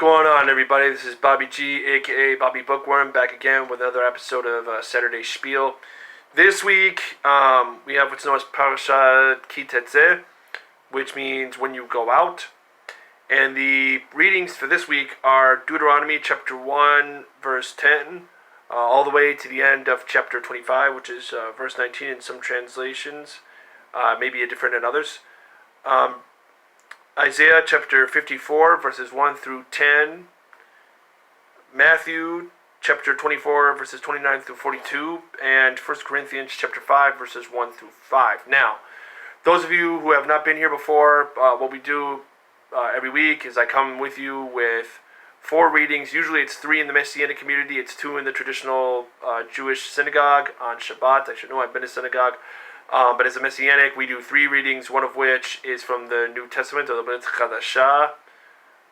going on, everybody? This is Bobby G, aka Bobby Bookworm, back again with another episode of Saturday Shpiel. This week, we have what's known as Parashat Ki, which means when you go out. And the readings for this week are Deuteronomy chapter 1, verse 10, all the way to the end of chapter 25, which is verse 19 in some translations, maybe different in others. Isaiah chapter 54, verses 1 through 10. Matthew chapter 24, verses 29 through 42. And 1 Corinthians chapter 5, verses 1 through 5. Now, those of you who have not been here before, what we do every week is I come with you with 4 readings. Usually it's 3 in the Messianic community. It's 2 in the traditional Jewish synagogue on Shabbat. I should know I've been to synagogue. But as a Messianic, we do 3 readings, one of which is from the New Testament, or the Brit Chadashah,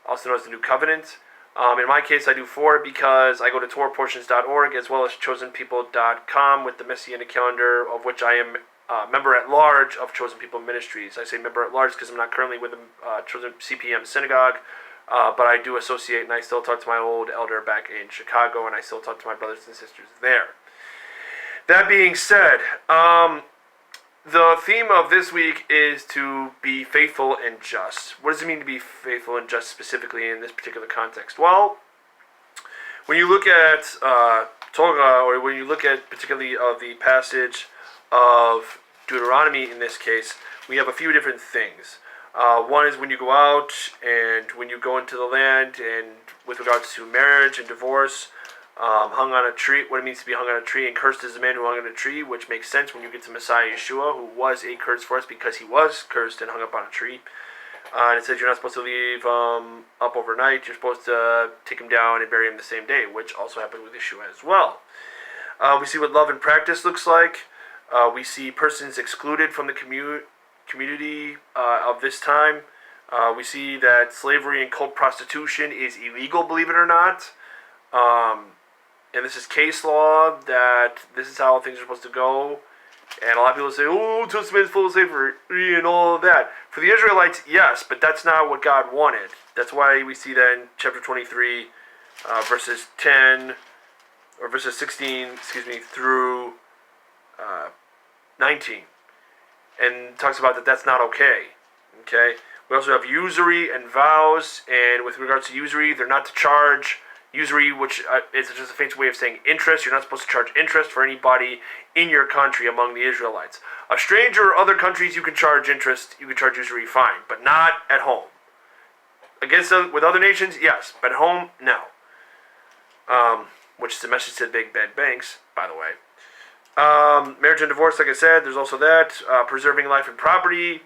also known as the New Covenant. In my case, I do 4 because I go to TorahPortions.org as well as ChosenPeople.com with the Messianic calendar, of which I am a member at large of Chosen People Ministries. I say member at large because I'm not currently with the Chosen CPM Synagogue, but I do associate and I still talk to my old elder back in Chicago, and I still talk to my brothers and sisters there. That being said, the theme of this week is to be faithful and just. What does it mean to be faithful and just specifically in this particular context? Well, when you look at Torah, or when you look at particularly the passage of Deuteronomy in this case, we have a few different things. One is when you go out and when you go into the land, and with regards to marriage and divorce, hung on a tree, what it means to be hung on a tree, and cursed is the man who hung on a tree, which makes sense when you get to Messiah Yeshua, who was a curse for us because he was cursed and hung up on a tree. And it says you're not supposed to leave up overnight. You're supposed to take him down and bury him the same day, which also happened with Yeshua as well. We see what love and practice looks like. We see persons excluded from the community of this time. We see that slavery and cult prostitution is illegal, believe it or not. And this is case law, that this is how things are supposed to go. And a lot of people say, oh, Testament is full of slavery and all of that. For the Israelites, yes, but that's not what God wanted. That's why we see that in chapter 23, verses 10, or verses 16, through 19. And talks about that that's not okay. Okay? We also have usury and vows, and with regards to usury, they're not to charge usury, which is just a fancy way of saying interest. You're not supposed to charge interest for anybody in your country among the Israelites. A stranger or other countries, you can charge interest, you can charge usury, fine, but not at home. With other nations, yes, but at home, no. Which is a message to the big bad banks, by the way. Marriage and divorce, like I said, there's also that. Preserving life and property.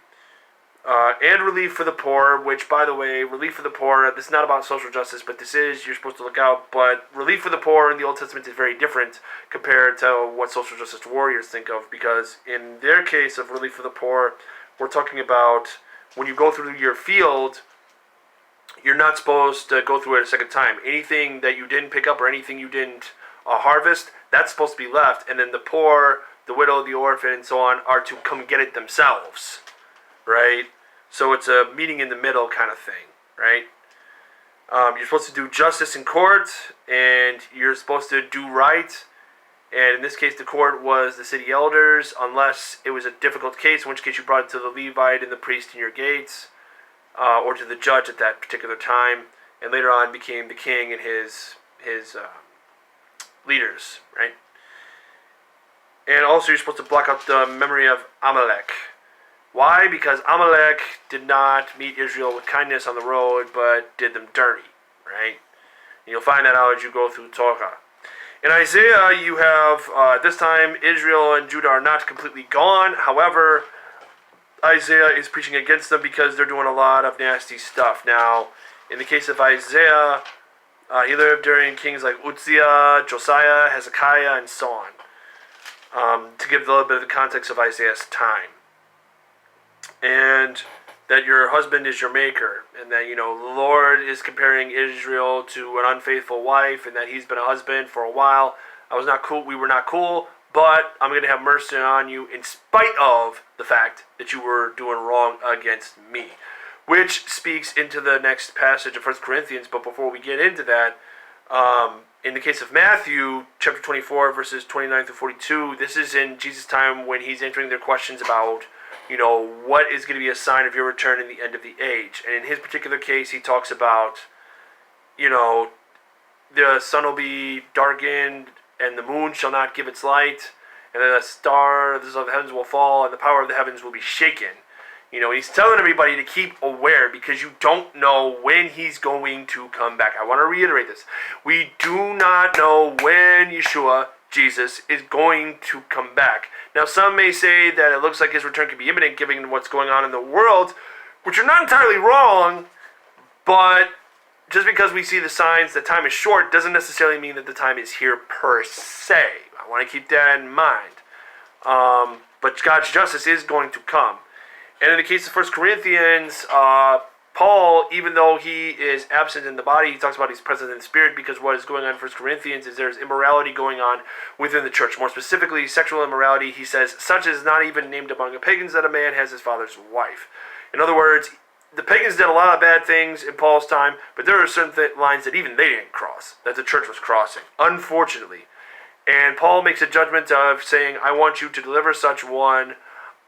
And relief for the poor, which, by the way, relief for the poor, this is not about social justice, but this is, you're supposed to look out, but relief for the poor in the Old Testament is very different compared to what social justice warriors think of, because in their case of relief for the poor, we're talking about when you go through your field, you're not supposed to go through it a second time. Anything that you didn't pick up or anything you didn't harvest, that's supposed to be left, and then the poor, the widow, the orphan, and so on, are to come get it themselves. Right? So it's a meeting in the middle kind of thing, right? You're supposed to do justice in court, and you're supposed to do right. And in this case, the court was the city elders, unless it was a difficult case, in which case you brought it to the Levite and the priest in your gates, or to the judge at that particular time, and later on became the king and his leaders, right? And also you're supposed to block out the memory of Amalek. Why? Because Amalek did not meet Israel with kindness on the road, but did them dirty, right? And you'll find that out as you go through Torah. In Isaiah, you have, this time, Israel and Judah are not completely gone. However, Isaiah is preaching against them because they're doing a lot of nasty stuff. Now, in the case of Isaiah, he lived during kings like Uzziah, Josiah, Hezekiah, and so on. To give a little bit of the context of Isaiah's time. And that your husband is your maker, and that, the Lord is comparing Israel to an unfaithful wife, and that he's been a husband for a while. We were not cool, but I'm going to have mercy on you in spite of the fact that you were doing wrong against me. which speaks into the next passage of 1 Corinthians. But before we get into that, in the case of Matthew, chapter 24, verses 29 through 42, this is in Jesus' time when he's answering their questions about, what is going to be a sign of your return in the end of the age. And in his particular case, he talks about, the sun will be darkened, and the moon shall not give its light, and then the stars of the heavens will fall, and the power of the heavens will be shaken. He's telling everybody to keep aware because you don't know when he's going to come back. I want to reiterate this. We do not know when Yeshua, Jesus, is going to come back. Now, some may say that it looks like his return could be imminent given what's going on in the world, which are not entirely wrong, but just because we see the signs that time is short doesn't necessarily mean that the time is here per se. I want to keep that in mind. But God's justice is going to come. And in the case of 1 Corinthians, Paul, even though he is absent in the body, he talks about he's present in the spirit because what is going on in 1 Corinthians is there's immorality going on within the church. More specifically, sexual immorality. He says, such is not even named among the pagans that a man has his father's wife. In other words, the pagans did a lot of bad things in Paul's time, but there are certain lines that even they didn't cross, that the church was crossing, unfortunately. And Paul makes a judgment of saying, I want you to deliver such one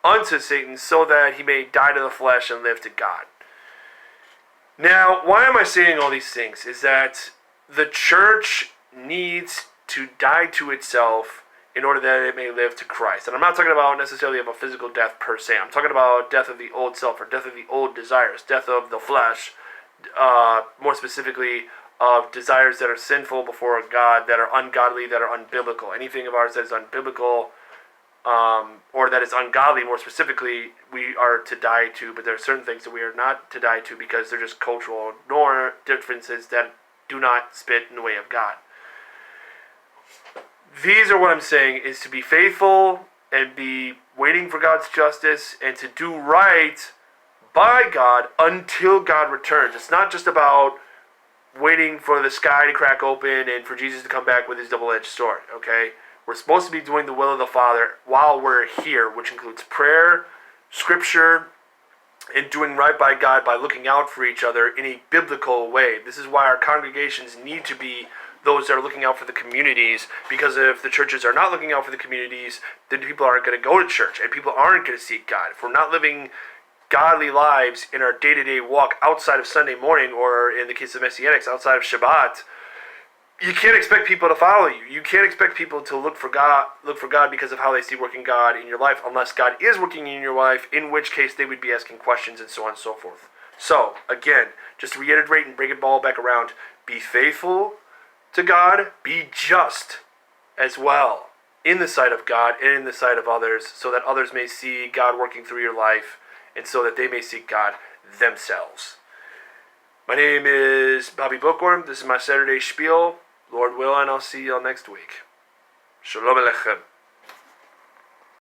unto Satan so that he may die to the flesh and live to God. Now, why am I saying all these things? Is that the church needs to die to itself in order that it may live to Christ. And I'm not talking about necessarily of a physical death per se. I'm talking about death of the old self or death of the old desires, death of the flesh, more specifically of desires that are sinful before God, that are ungodly, that are unbiblical. Anything of ours that is unbiblical or that is ungodly, more specifically, we are to die to, but there are certain things that we are not to die to because they're just cultural nor differences that do not spit in the way of God. These are what I'm saying, is to be faithful and be waiting for God's justice and to do right by God until God returns. It's not just about waiting for the sky to crack open and for Jesus to come back with his double-edged sword, okay? We're supposed to be doing the will of the Father while we're here, which includes prayer, scripture, and doing right by God by looking out for each other in a biblical way. This is why our congregations need to be those that are looking out for the communities, because if the churches are not looking out for the communities, then people aren't going to go to church, and people aren't going to seek God. If we're not living godly lives in our day-to-day walk outside of Sunday morning, or in the case of Messianics, outside of Shabbat, you can't expect people to follow you. You can't expect people to look for God because of how they see working God in your life, unless God is working in your life, in which case they would be asking questions and so on and so forth. So, again, just to reiterate and bring it all back around, be faithful to God, be just as well in the sight of God and in the sight of others, so that others may see God working through your life and so that they may seek God themselves. My name is Bobby Bookworm. This is my Saturday Shpiel. Lord willing, I'll see y'all next week. Shalom Aleichem.